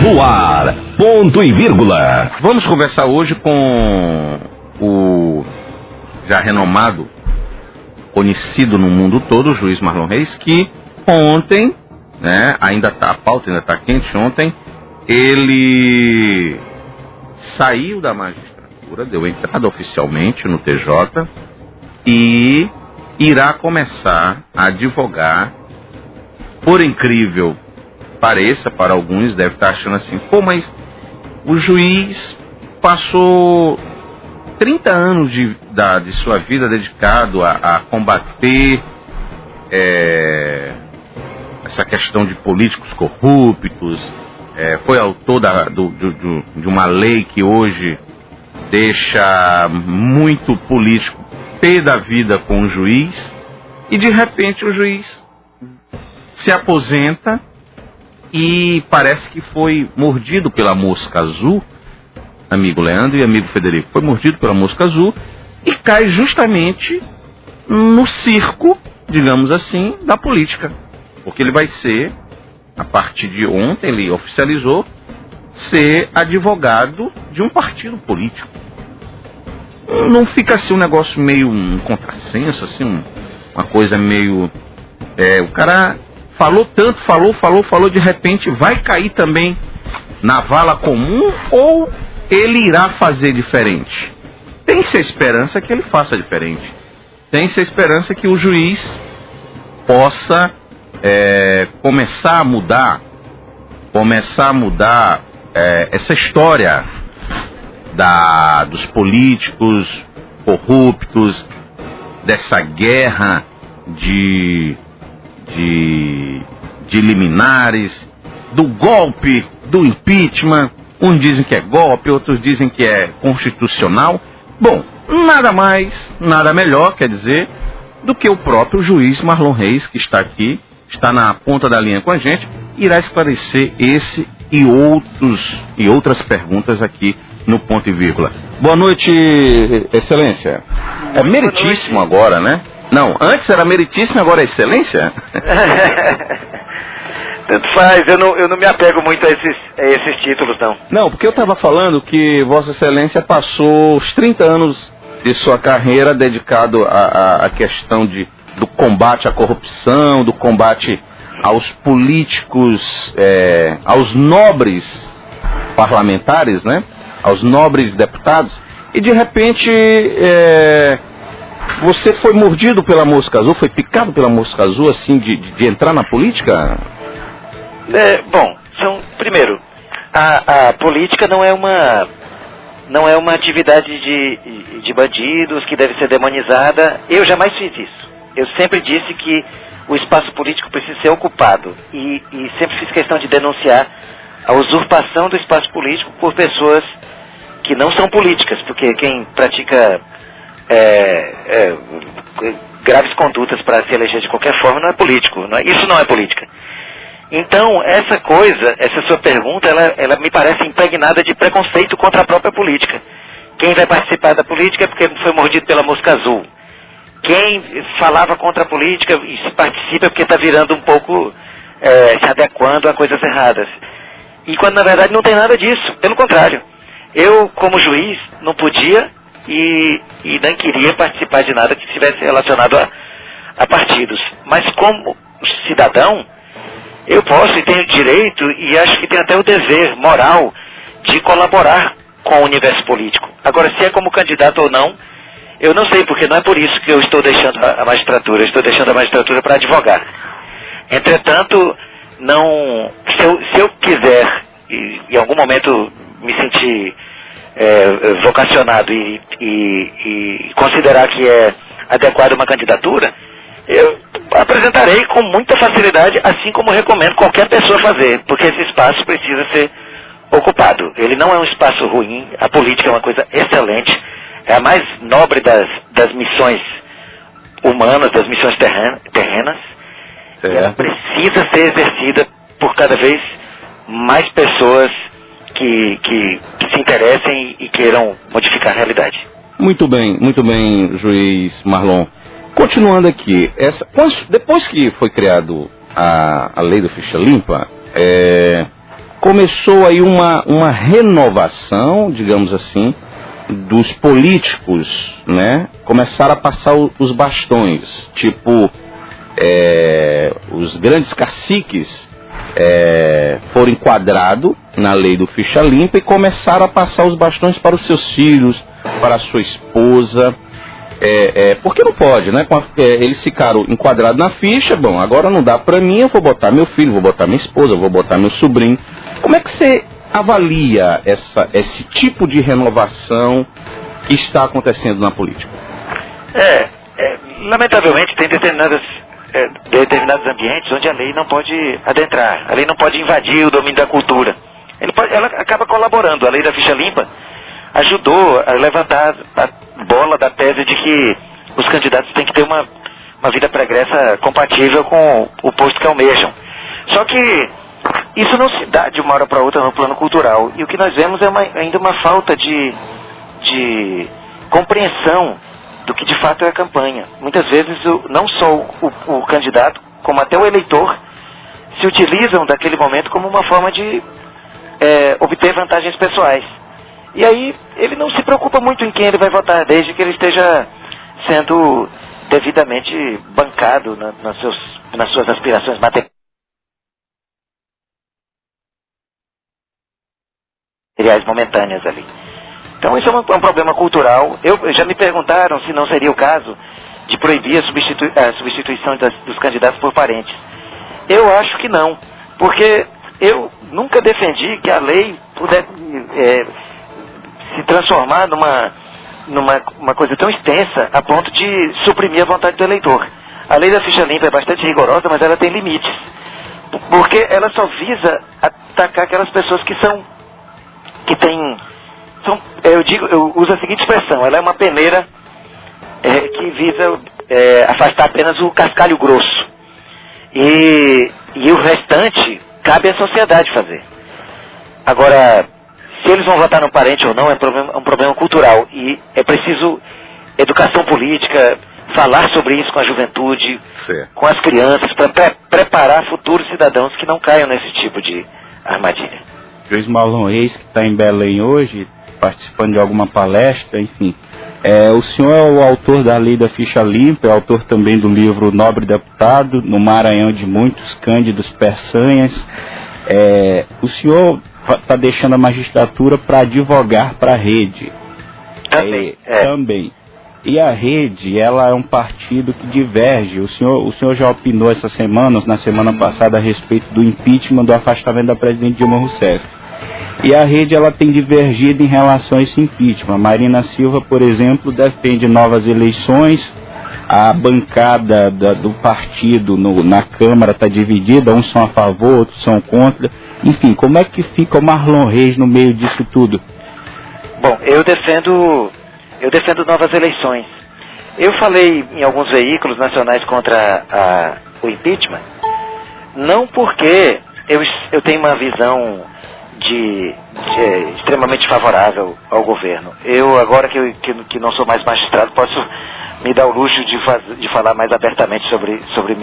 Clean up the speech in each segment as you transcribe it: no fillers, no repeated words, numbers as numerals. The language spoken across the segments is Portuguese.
No ar, ponto e vírgula. Vamos conversar hoje com o já renomado, conhecido no mundo todo, o juiz Marlon Reis, que ontem, né, a pauta ainda está quente. Ontem ele saiu da magistratura, deu entrada oficialmente no TJ e irá começar a advogar. Por incrível pareça, para alguns deve estar achando assim, mas o juiz passou 30 anos de sua vida dedicado a combater essa questão de políticos corruptos, foi autor de uma lei que hoje deixa muito político pé da vida com o juiz, e de repente o juiz se aposenta e parece que foi mordido pela mosca azul, amigo Leandro e amigo Federico, foi mordido pela mosca azul e cai justamente no circo, digamos assim, da política. Porque ele vai ser, a partir de ontem, ele oficializou, ser advogado de um partido político. Não fica assim um negócio meio um contrassenso, assim, uma coisa meio... o cara falou tanto, falou, de repente vai cair também na vala comum, ou ele irá fazer diferente? Tem-se a esperança que ele faça diferente. Tem-se a esperança que o juiz possa começar a mudar essa história dos políticos corruptos, dessa guerra de liminares, do golpe, do impeachment. Uns dizem que é golpe, outros dizem que é constitucional. Bom, nada mais, nada melhor, quer dizer, do que o próprio juiz Marlon Reis, que está aqui, está na ponta da linha com a gente, irá esclarecer esse e outras perguntas aqui no ponto e vírgula. Boa noite, excelência. É meritíssimo agora, né? Não, antes era meritíssimo, agora é excelência? Tanto faz, eu não me apego muito a esses títulos, não. Não, porque eu estava falando que Vossa Excelência passou os 30 anos de sua carreira dedicado à questão do combate à corrupção, do combate aos políticos, aos nobres parlamentares, né? Aos nobres deputados, e de repente você foi mordido pela mosca azul, foi picado pela mosca azul, assim, de entrar na política? Bom, primeiro, a política não é uma atividade de bandidos que deve ser demonizada. Eu jamais fiz isso. Eu sempre disse que o espaço político precisa ser ocupado, e sempre fiz questão de denunciar a usurpação do espaço político por pessoas que não são políticas, porque quem pratica graves condutas para se eleger de qualquer forma não é político, isso não é política. Então, essa sua pergunta, ela me parece impregnada de preconceito contra a própria política. Quem vai participar da política é porque foi mordido pela mosca azul. Quem falava contra a política e participa é porque está virando um pouco, se adequando a coisas erradas. E quando na verdade não tem nada disso, pelo contrário. Eu, como juiz, não podia e nem queria participar de nada que estivesse relacionado a partidos. Mas como cidadão, eu posso e tenho direito, e acho que tenho até o dever moral de colaborar com o universo político. Agora, se é como candidato ou não, eu não sei, porque não é por isso que eu estou deixando a magistratura. Eu estou deixando a magistratura para advogar. Entretanto, se eu quiser, e em algum momento me sentir vocacionado e considerar que é adequada uma candidatura, eu apresentarei com muita facilidade, assim como recomendo qualquer pessoa fazer, porque esse espaço precisa ser ocupado. Ele não é um espaço ruim, a política é uma coisa excelente, é a mais nobre das missões humanas, das missões terrenas, e ela precisa ser exercida por cada vez mais pessoas que se interessem e queiram modificar a realidade. Muito bem, juiz Marlon. Continuando aqui, depois que foi criado a lei do ficha limpa, começou aí uma renovação, digamos assim, dos políticos, né? Começaram a passar os bastões, tipo, os grandes caciques foram enquadrados na lei do ficha limpa e começaram a passar os bastões para os seus filhos, para a sua esposa, porque não pode, né? Eles ficaram enquadrados na ficha, bom, agora não dá para mim, eu vou botar meu filho, vou botar minha esposa, vou botar meu sobrinho. Como é que você avalia esse tipo de renovação que está acontecendo na política? Lamentavelmente tem determinados ambientes onde a lei não pode adentrar, a lei não pode invadir o domínio da cultura. Ela acaba colaborando. A lei da ficha limpa ajudou a levantar a bola da tese de que os candidatos têm que ter uma vida pregressa compatível com o posto que almejam. Só que isso não se dá de uma hora para outra no plano cultural. E o que nós vemos é ainda uma falta de compreensão do que de fato é a campanha. Muitas vezes não só o candidato, como até o eleitor, se utilizam daquele momento como uma forma de obter vantagens pessoais. E aí ele não se preocupa muito em quem ele vai votar, desde que ele esteja sendo devidamente bancado nas suas aspirações materiais momentâneas ali. Então isso é um problema cultural. Já me perguntaram se não seria o caso de proibir a substituição dos candidatos por parentes. Eu acho que não, porque eu nunca defendi que a lei pudesse se transformar numa coisa tão extensa a ponto de suprimir a vontade do eleitor. A lei da ficha limpa é bastante rigorosa, mas ela tem limites, porque ela só visa atacar aquelas pessoas eu uso a seguinte expressão: ela é uma peneira que visa afastar apenas o cascalho grosso, e o restante cabe à sociedade fazer. Agora, se eles vão votar no parente ou não é um problema cultural, e é preciso educação política, falar sobre isso com a juventude, com as crianças, para preparar futuros cidadãos que não caiam nesse tipo de armadilha. Joiz Marlon Reis, que está em Belém hoje, participando de alguma palestra, enfim. O senhor é o autor da lei da ficha limpa, é autor também do livro Nobre Deputado, no Maranhão de muitos Cândidos Peçanhas. O senhor está deixando a magistratura para advogar para a rede. Também. E a rede, ela é um partido que diverge. O senhor já opinou na semana passada, a respeito do impeachment, do afastamento da presidente Dilma Rousseff. E a rede, ela tem divergido em relação a esse impeachment. A Marina Silva, por exemplo, defende novas eleições. A bancada do partido na Câmara está dividida, uns são a favor, outros são contra. Enfim, como é que fica o Marlon Reis no meio disso tudo? Bom, eu defendo novas eleições. Eu falei em alguns veículos nacionais contra o impeachment, não porque eu tenho uma visão extremamente favorável ao governo. Eu, agora que não sou mais magistrado, posso me dar o luxo de falar mais abertamente sobre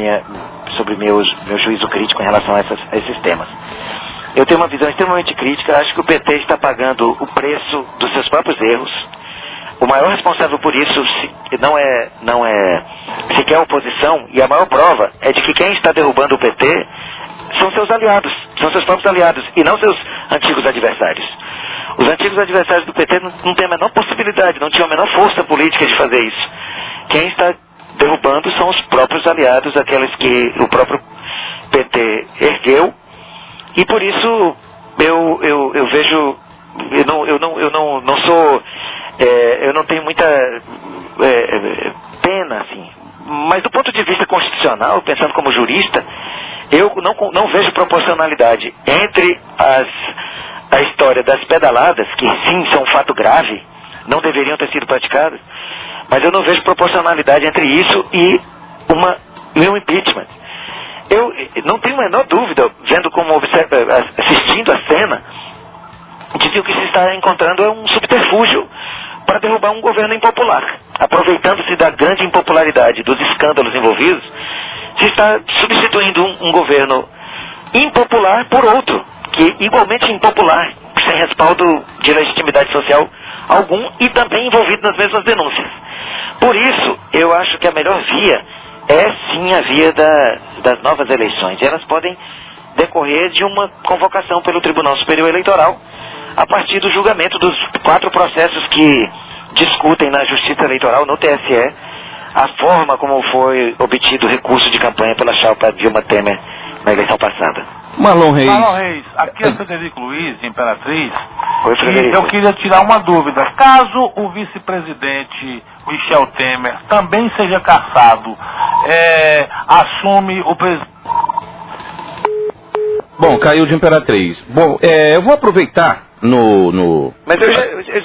meu juízo crítico em relação a esses temas. Eu tenho uma visão extremamente crítica. Acho que o PT está pagando o preço dos seus próprios erros. O maior responsável por isso não é sequer a oposição, e a maior prova é de que quem está derrubando o PT são seus aliados, são seus próprios aliados, e não seus antigos adversários. Os antigos adversários do PT não têm a menor possibilidade, não tinham a menor força política de fazer isso. Quem está derrubando são os próprios aliados, aqueles que o próprio PT ergueu, e por isso eu vejo, eu não tenho muita pena, assim. Mas do ponto de vista constitucional, pensando como jurista, eu não vejo proporcionalidade entre a história das pedaladas, que sim são um fato grave, não deveriam ter sido praticadas, mas eu não vejo proporcionalidade entre isso e um impeachment. Eu não tenho a menor dúvida, assistindo a cena, de que o que se está encontrando é um subterfúgio para derrubar um governo impopular. Aproveitando-se da grande impopularidade, dos escândalos envolvidos, se está substituindo um governo impopular por outro, que igualmente impopular, sem respaldo de legitimidade social algum e também envolvido nas mesmas denúncias. Por isso, eu acho que a melhor via é sim a via das novas eleições. E elas podem decorrer de uma convocação pelo Tribunal Superior Eleitoral a partir do julgamento dos 4 processos que discutem na Justiça Eleitoral, no TSE, a forma como foi obtido o recurso de campanha pela chapa Dilma Temer na eleição passada. Marlon Reis. Marlon Reis, aqui é Frederico Luiz, de Imperatriz. Oi, Frederico. E eu queria tirar uma dúvida. Caso o vice-presidente Michel Temer também seja cassado, assume o presidente... Bom, caiu de Imperatriz. Bom, eu vou aproveitar Mas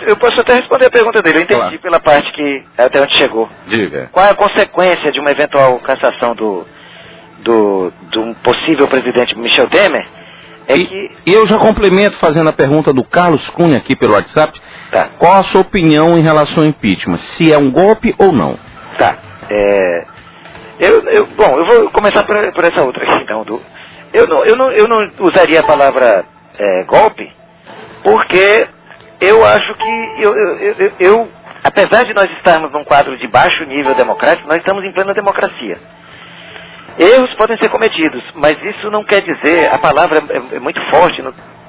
eu posso até responder a pergunta dele. Eu entendi Claro. pela parte que até onde chegou. Diga. Qual é a consequência de uma eventual cassação do um possível presidente Michel Temer? E eu já complemento fazendo a pergunta do Carlos Cunha aqui pelo WhatsApp. Tá. Qual a sua opinião em relação ao impeachment? Se é um golpe ou não? Tá. Bom, eu vou começar por essa outra aqui, então. Eu não usaria a palavra golpe, porque eu acho que apesar de nós estarmos num quadro de baixo nível democrático, nós estamos em plena democracia. Erros podem ser cometidos, mas isso não quer dizer, a palavra é muito forte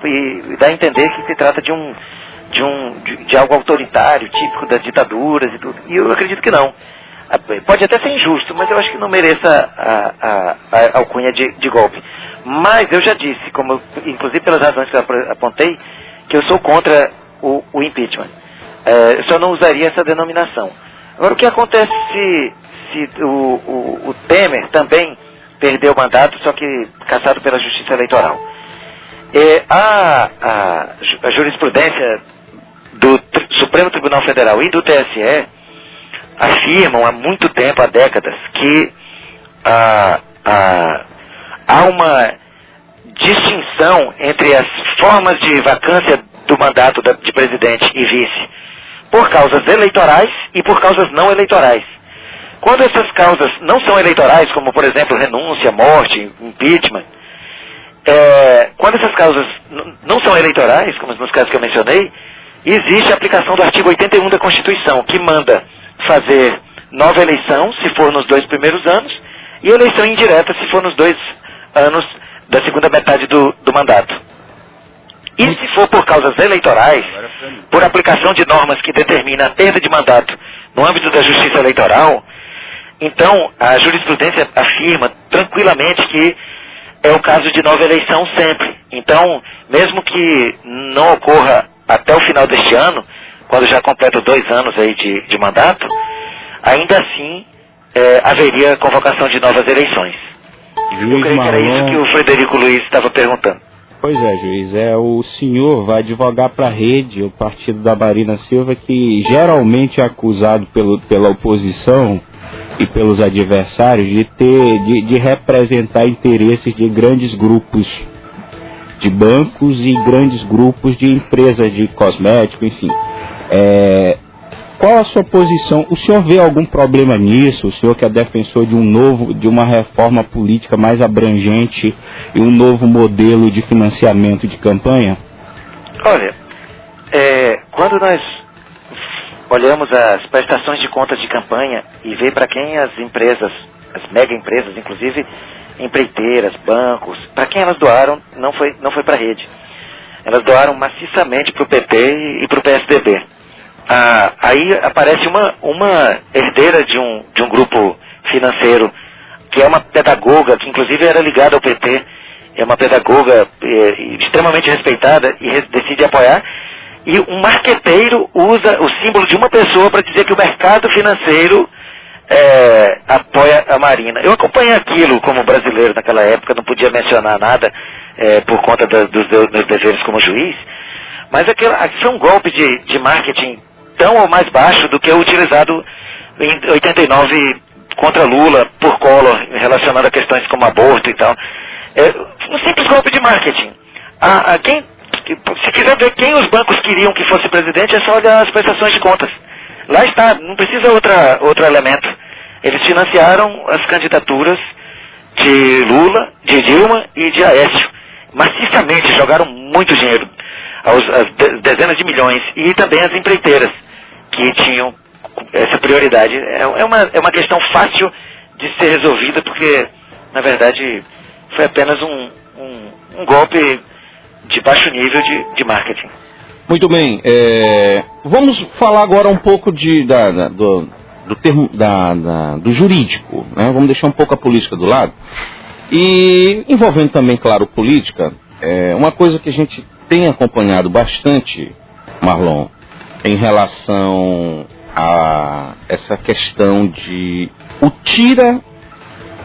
e dá a entender que se trata de algo autoritário, típico das ditaduras e tudo. E eu acredito que não. Pode até ser injusto, mas eu acho que não mereça a alcunha de golpe. Mas eu já disse, inclusive pelas razões que eu apontei, que eu sou contra o impeachment. Eu só não usaria essa denominação. Agora, o que acontece se o Temer também perdeu o mandato, só que cassado pela Justiça Eleitoral? A jurisprudência do Supremo Tribunal Federal e do TSE afirmam há muito tempo, há décadas, que há uma distinção entre as formas de vacância do mandato de presidente e vice por causas eleitorais e por causas não eleitorais. Quando essas causas não são eleitorais, como por exemplo renúncia, morte, impeachment, quando essas causas não são eleitorais, como nos casos que eu mencionei, existe a aplicação do artigo 81 da Constituição, que manda fazer nova eleição, se for nos 2 primeiros anos, e eleição indireta, se for nos 2 anos da segunda metade do mandato. E se for por causas eleitorais, por aplicação de normas que determinam a perda de mandato no âmbito da Justiça Eleitoral, então a jurisprudência afirma tranquilamente que é o caso de nova eleição sempre. Então, mesmo que não ocorra até o final deste ano, quando já completa 2 anos aí de mandato, ainda assim haveria convocação de novas eleições. Eu creio que era isso que o Frederico Luiz estava perguntando. Pois é, juiz, o senhor vai advogar para a Rede, o partido da Marina Silva, que geralmente é acusado pela oposição e pelos adversários de representar interesses de grandes grupos de bancos e grandes grupos de empresas de cosmético, enfim. Qual a sua posição? O senhor vê algum problema nisso? O senhor que é defensor de uma reforma política mais abrangente e um novo modelo de financiamento de campanha? Olha, quando nós olhamos as prestações de contas de campanha e vê para quem as empresas, as mega empresas, inclusive empreiteiras, bancos, para quem elas doaram, não foi para a Rede. Elas doaram maciçamente para o PT e para o PSDB. Aí aparece uma herdeira de um grupo financeiro, que é uma pedagoga, que inclusive era ligada ao PT, é uma pedagoga extremamente respeitada e decide apoiar, e um marqueteiro usa o símbolo de uma pessoa para dizer que o mercado financeiro apoia a Marina. Eu acompanhei aquilo como brasileiro naquela época, não podia mencionar nada por conta dos meus deveres como juiz, mas aquilo foi um golpe de marketing tão ou mais baixo do que o utilizado em 89 contra Lula por Collor, relacionado a questões como aborto e tal. Um simples golpe de marketing. Se quiser ver quem os bancos queriam que fosse presidente, é só olhar as prestações de contas. Lá está, não precisa outro elemento. Eles financiaram as candidaturas de Lula, de Dilma e de Aécio. maciçamente, jogaram muito dinheiro, as dezenas de milhões, e também as empreiteiras que tinham essa prioridade. É uma questão fácil de ser resolvida, porque, na verdade, foi apenas um golpe de baixo nível de marketing. Muito bem, vamos falar agora um pouco do jurídico, né? Vamos deixar um pouco a política do lado. E envolvendo também, claro, política, uma coisa que a gente tem acompanhado bastante, Marlon, em relação a essa questão de o tira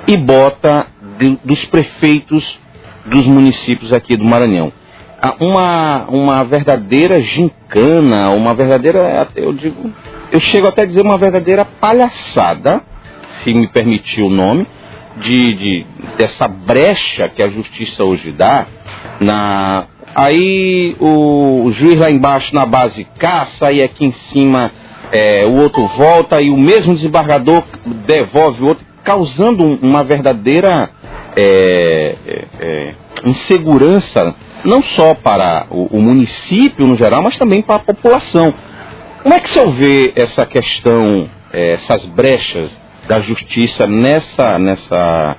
e bota dos prefeitos dos municípios aqui do Maranhão. Uma verdadeira gincana, uma verdadeira, eu chego até a dizer uma verdadeira palhaçada, se me permitir o nome, dessa brecha que a justiça hoje dá. Aí o juiz lá embaixo na base caça, e aqui em cima o outro volta, e o mesmo desembargador devolve o outro, causando uma verdadeira insegurança, não só para o município no geral, mas também para a população. Como é que o senhor vê essa questão, essas brechas da justiça nessa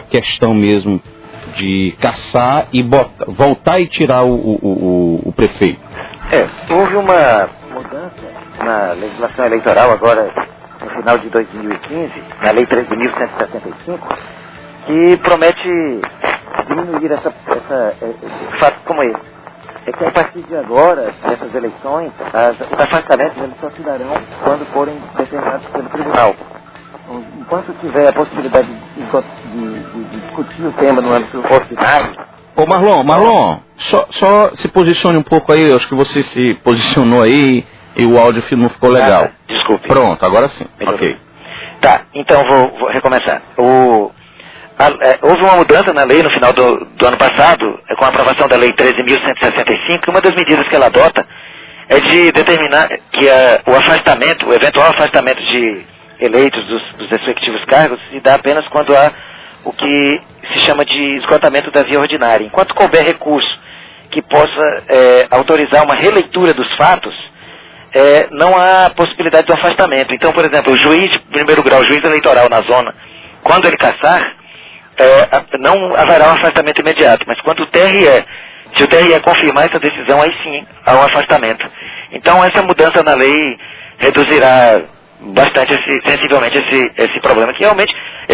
questão mesmo de caçar e voltar e tirar o prefeito? Houve uma mudança na legislação eleitoral agora no final de 2015, na Lei 13.165, que promete diminuir esse fato como esse. É que a partir de agora, dessas eleições, os afastamentos eles só se darão quando forem determinados pelo tribunal. Enquanto tiver a possibilidade de discutir o tema no âmbito ordinário... Ô Marlon, só se posicione um pouco aí, eu acho que você se posicionou aí e o áudio não ficou legal. Desculpe. Pronto, agora sim. Ok. Tá, então vou recomeçar. Houve uma mudança na lei no final do ano passado, com a aprovação da Lei 13.165, e uma das medidas que ela adota é de determinar que o eventual afastamento de eleitos dos respectivos cargos se dá apenas quando há o que se chama de esgotamento da via ordinária. Enquanto couber recurso que possa autorizar uma releitura dos fatos, não há possibilidade do afastamento. Então, por exemplo, o juiz de primeiro grau, o juiz eleitoral na zona, quando ele cassar, não haverá um afastamento imediato, mas quando se o TRE confirmar essa decisão, aí sim há um afastamento. Então essa mudança na lei reduzirá bastante, sensivelmente esse problema, que realmente,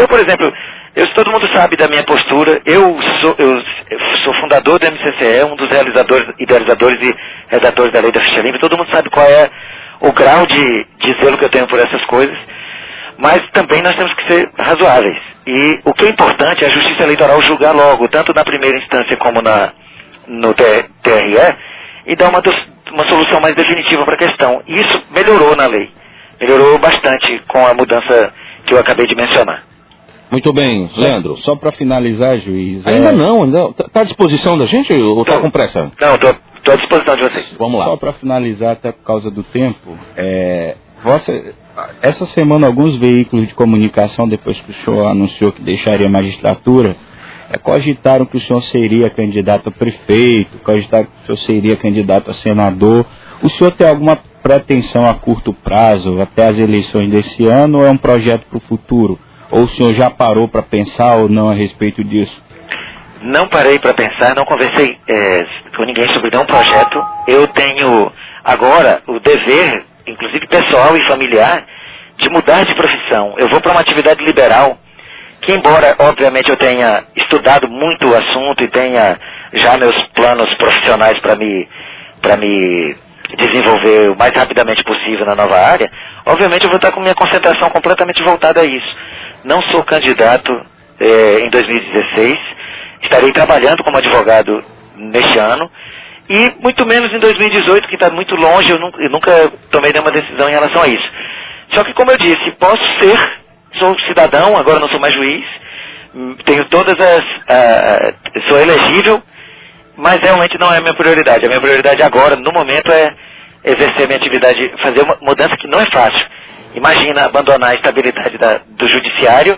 por exemplo, todo mundo sabe da minha postura, eu sou fundador do MCCE, um dos idealizadores e redatores da lei da ficha limpa, todo mundo sabe qual é o grau de zelo que eu tenho por essas coisas, mas também nós temos que ser razoáveis. E o que é importante é a Justiça Eleitoral julgar logo, tanto na primeira instância como no TRE, e dar uma solução mais definitiva para a questão. E isso melhorou na lei. Melhorou bastante com a mudança que eu acabei de mencionar. Muito bem, Leandro. Só para finalizar, juiz... Ainda não. Está à disposição da gente ou está com pressa? Não, estou à disposição de vocês. Vamos lá. Só para finalizar, até por causa do tempo, essa semana alguns veículos de comunicação, depois que o senhor anunciou que deixaria a magistratura, cogitaram que o senhor seria candidato a prefeito, cogitaram que o senhor seria candidato a senador. O senhor tem alguma pretensão a curto prazo, até as eleições desse ano, ou é um projeto para o futuro? Ou o senhor já parou para pensar ou não a respeito disso? Não parei para pensar, não conversei com ninguém sobre nenhum projeto. Eu tenho agora o dever, inclusive pessoal e familiar, de mudar de profissão. Eu vou para uma atividade liberal, que embora, obviamente, eu tenha estudado muito o assunto e tenha já meus planos profissionais para me desenvolver o mais rapidamente possível na nova área, obviamente eu vou estar com minha concentração completamente voltada a isso. Não sou candidato em 2016, estarei trabalhando como advogado neste ano, e muito menos em 2018, que está muito longe, eu nunca tomei nenhuma decisão em relação a isso. Só que, como eu disse, sou cidadão, agora não sou mais juiz, tenho sou elegível, mas realmente não é a minha prioridade. A minha prioridade agora, no momento, é exercer minha atividade, fazer uma mudança que não é fácil. Imagina abandonar a estabilidade do judiciário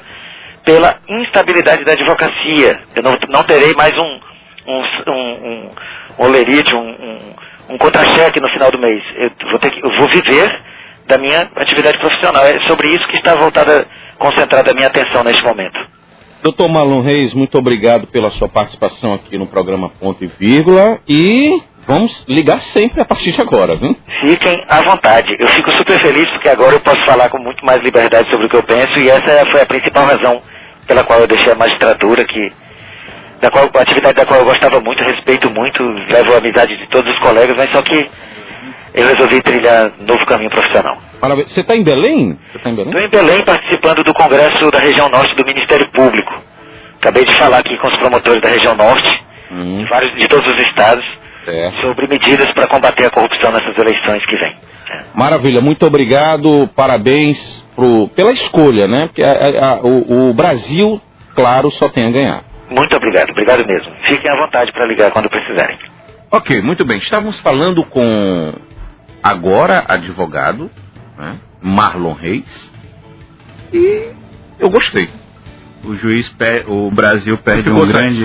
pela instabilidade da advocacia. Eu não terei mais um olerite, um contra-cheque no final do mês. Eu vou viver da minha atividade profissional. É sobre isso que está concentrada a minha atenção neste momento. Dr. Marlon Reis, muito obrigado pela sua participação aqui no programa Ponto e Vírgula, e vamos ligar sempre a partir de agora, viu? Fiquem à vontade. Eu fico super feliz porque agora eu posso falar com muito mais liberdade sobre o que eu penso, e essa foi a principal razão pela qual eu deixei a magistratura, a atividade da qual eu gostava muito, respeito muito, levo a amizade de todos os colegas, mas só que eu resolvi trilhar um novo caminho profissional. Parabéns. Você está em Belém? Estou em Belém participando do Congresso da Região Norte do Ministério Público. Acabei de falar aqui com os promotores da Região Norte, de todos os estados, sobre medidas para combater a corrupção nessas eleições que vêm. Maravilha, muito obrigado, parabéns pela escolha, né? Porque o Brasil, claro, só tem a ganhar. Muito obrigado mesmo. Fiquem à vontade para ligar quando precisarem. Ok, muito bem. Estávamos falando com agora advogado, né, Marlon Reis, e eu gostei. O Brasil perde um grande...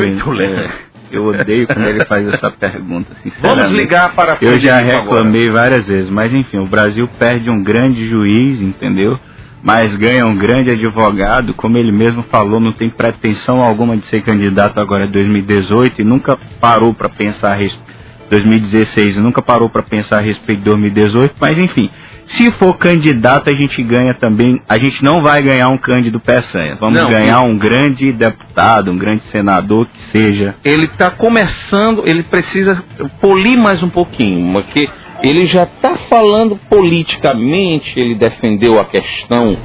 Eu odeio quando ele faz essa pergunta, sinceramente. Vamos ligar para... Eu já reclamei várias vezes, mas enfim, o Brasil perde um grande juiz, entendeu? Mas ganha um grande advogado, como ele mesmo falou, não tem pretensão alguma de ser candidato agora em 2018 e nunca parou para pensar a respeito 2016 e nunca parou para pensar a respeito de 2018, mas enfim, se for candidato a gente ganha também, a gente não vai ganhar um Cândido Peçanha, vamos ganhar um grande deputado, um grande senador que seja. Ele está começando, ele precisa polir mais um pouquinho, porque ele já está falando politicamente, ele defendeu a questão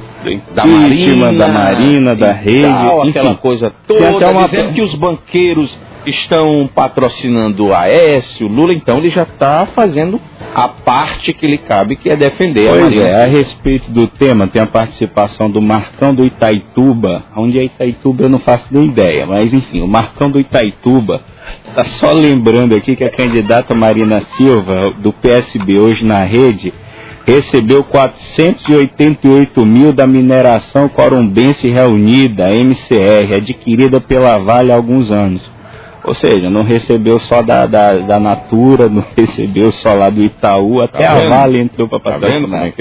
da Marina, da rede, aquela coisa toda, dizendo que os banqueiros estão patrocinando a Aécio, Lula, então ele já está fazendo a parte que lhe cabe, que é defender a Marina. A respeito do tema, tem a participação do Marcão do Itaituba, onde é Itaituba eu não faço nem ideia, mas enfim, o Marcão do Itaituba está só lembrando aqui que a candidata Marina Silva, do PSB, hoje na rede, recebeu 488 mil da mineração corumbense reunida, MCR, adquirida pela Vale há alguns anos. Ou seja, não recebeu só da Natura, não recebeu só lá do Itaú, até a Vale entrou para patrocinar.